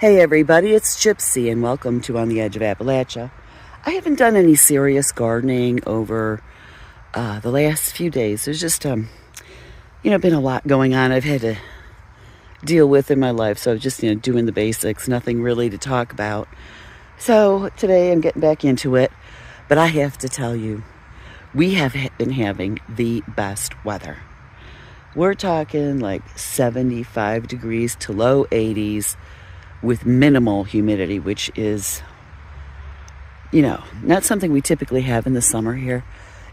Hey everybody, it's Gypsy and welcome to On the Edge of Appalachia. I haven't done any serious gardening over the last few days. There's just, been a lot going on I've had to deal with in my life. So just, doing the basics, nothing really to talk about. So today I'm getting back into it. But I have to tell you, we have been having the best weather. We're talking like 75 degrees to low 80s. With minimal humidity, which is, not something we typically have in the summer here.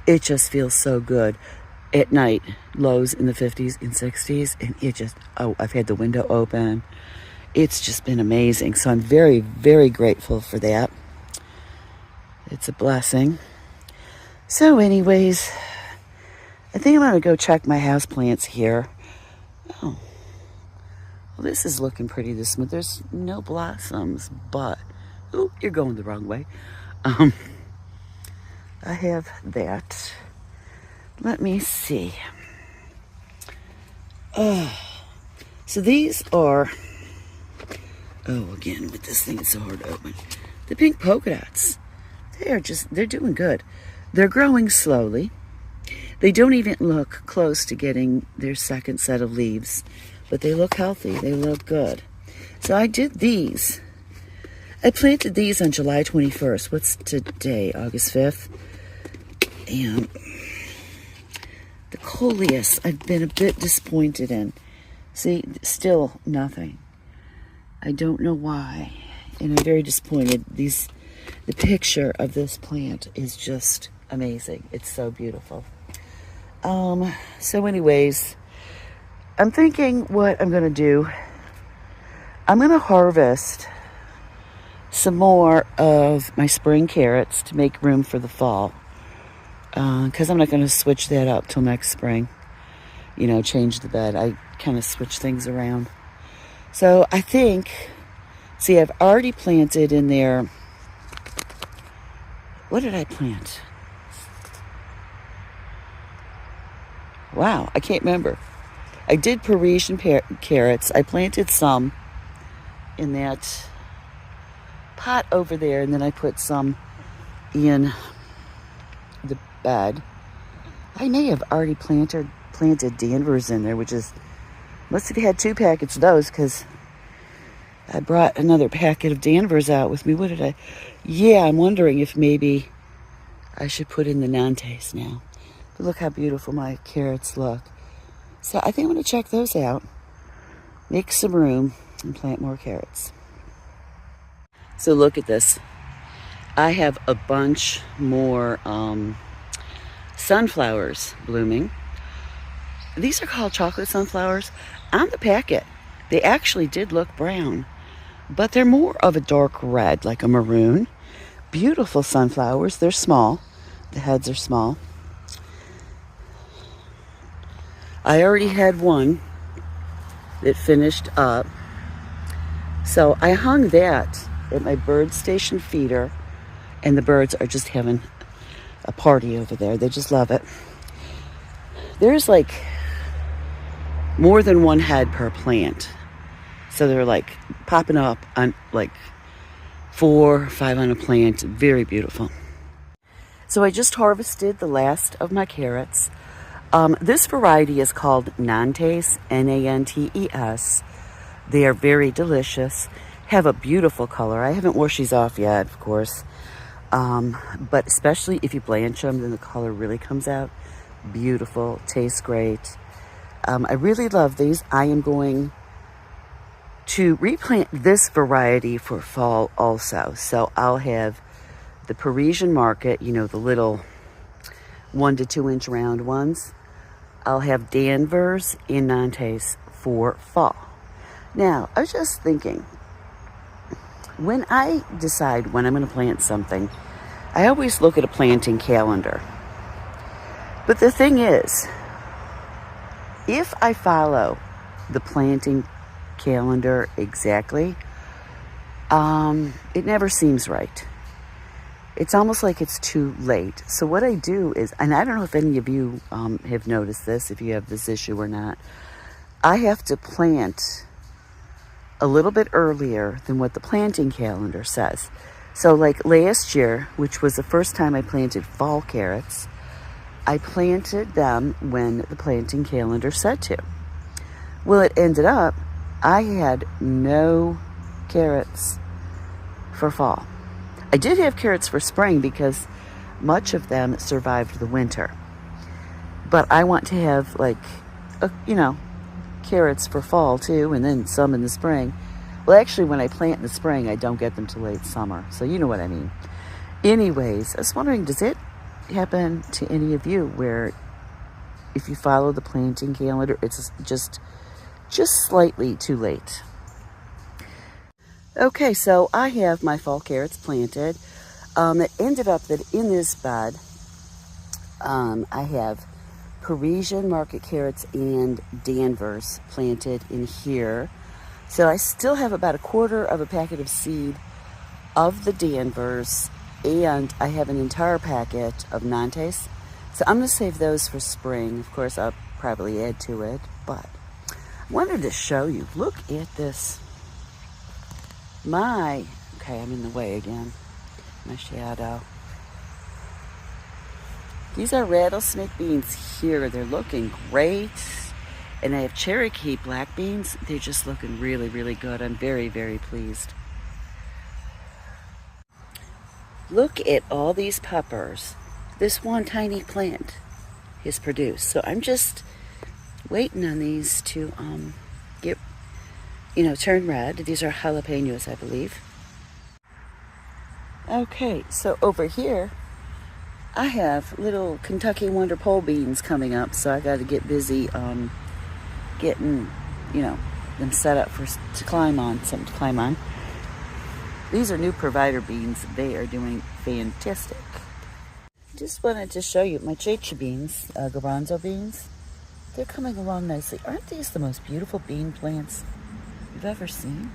It just feels so good. At night, lows in the 50s and 60s, and I've had the window open. It's just been amazing. So I'm very, very grateful for that. It's a blessing. So anyways, I think I'm going to go check my houseplants here. Oh. Well, this is looking pretty this month. There's no blossoms, but you're going the wrong way. I have that. Let me see. So these are, again, with this thing, it's so hard to open. The pink polka dots. They're doing good. They're growing slowly. They don't even look close to getting their second set of leaves. But they look healthy. They look good. So I did these. I planted these on July 21st. What's today? August 5th. And the coleus, I've been a bit disappointed in. See, still nothing. I don't know why. And I'm very disappointed. The picture of this plant is just amazing. It's so beautiful. So anyways, I'm thinking what I'm going to do. I'm going to harvest some more of my spring carrots to make room for the fall. Because I'm not going to switch that up till next spring. Change the bed. I kind of switch things around. So I think, I've already planted in there. What did I plant? Wow, I can't remember. I did Parisian carrots. I planted some in that pot over there, and then I put some in the bed. I may have already planted Danvers in there, must have had 2 packets of those, because I brought another packet of Danvers out with me. What did I? Yeah, I'm wondering if maybe I should put in the Nantes now. But look how beautiful my carrots look. So I think I'm going to check those out, make some room, and plant more carrots. So look at this. I have a bunch more sunflowers blooming. These are called chocolate sunflowers. On the packet, they actually did look brown, but they're more of a dark red, like a maroon. Beautiful sunflowers. They're small. The heads are small. I already had one that finished up. So I hung that at my bird station feeder, and the birds are just having a party over there. They just love it. There's like more than one head per plant. So they're like popping up on like 4 or 5 on a plant. Very beautiful. So I just harvested the last of my carrots. This variety is called Nantes, Nantes. They are very delicious, have a beautiful color. I haven't washed these off yet, of course, but especially if you blanch them, then the color really comes out beautiful, tastes great. I really love these. I am going to replant this variety for fall also. So I'll have the Parisian market, the little 1 to 2 inch round ones. I'll have Danvers and Nantes for fall. Now, I was just thinking, when I decide when I'm going to plant something, I always look at a planting calendar. But the thing is, if I follow the planting calendar exactly, it never seems right. It's almost like it's too late. So what I do is, and I don't know if any of you have noticed this, if you have this issue or not, I have to plant a little bit earlier than what the planting calendar says. So like last year, which was the first time I planted fall carrots, I planted them when the planting calendar said to. Well, it ended up I had no carrots for fall. I did have carrots for spring because much of them survived the winter. But I want to have carrots for fall too, and then some in the spring. Well, actually, when I plant in the spring, I don't get them till late summer. So you know what I mean. Anyways, I was wondering, does it happen to any of you where if you follow the planting calendar, it's just slightly too late? Okay, so I have my fall carrots planted. It ended up that in this bed, I have Parisian market carrots and Danvers planted in here. So I still have about 1/4 of a packet of seed of the Danvers, and I have an entire packet of Nantes. So I'm going to save those for spring. Of course, I'll probably add to it, but I wanted to show you. Look at this. Okay, I'm in the way again. My shadow. These are rattlesnake beans here. They're looking great. And I have Cherokee black beans. They're just looking really, really good. I'm very, very pleased. Look at all these peppers this one tiny plant has produced. So I'm just waiting on these to get, turn red. These are jalapenos, I believe. Okay, so over here, I have little Kentucky Wonder pole beans coming up, so I got to get busy getting, them set up to climb on, something to climb on. These are new provider beans. They are doing fantastic. Just wanted to show you my checha beans, garbanzo beans. They're coming along nicely. Aren't these the most beautiful bean plants you've ever seen?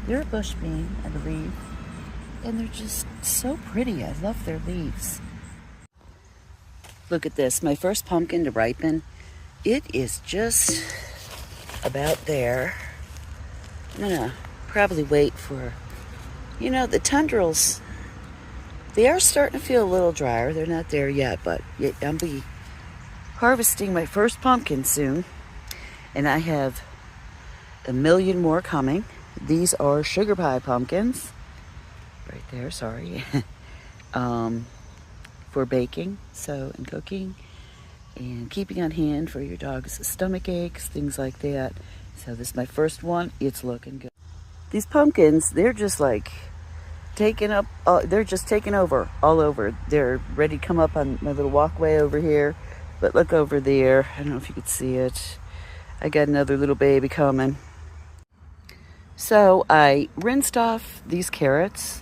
They're a bush bean, I believe, and they're just so pretty. I love their leaves. Look at this, my first pumpkin to ripen. It is just about there. I'm gonna probably wait for, the tendrils, they are starting to feel a little drier. They're not there yet, but I'll be harvesting my first pumpkin soon. And I have 1 million more coming. These are sugar pie pumpkins. Right there, sorry. For baking, and cooking, and keeping on hand for your dog's stomach aches, things like that. So this is my first one. It's looking good. These pumpkins, they're just like they're just taking over all over. They're ready to come up on my little walkway over here. But look over there. I don't know if you could see it. I got another little baby coming. So I rinsed off these carrots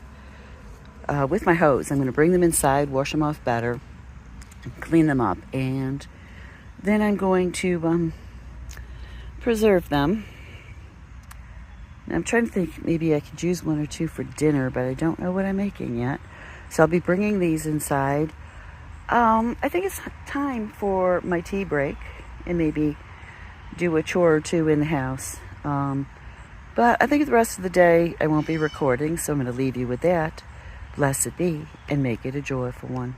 with my hose. I'm going to bring them inside, wash them off better, and clean them up. And then I'm going to preserve them. And I'm trying to think, maybe I could use 1 or 2 for dinner, but I don't know what I'm making yet. So I'll be bringing these inside. I think it's time for my tea break and maybe do a chore or 2 in the house. But I think the rest of the day I won't be recording, so I'm going to leave you with that. Blessed be, and make it a joyful one.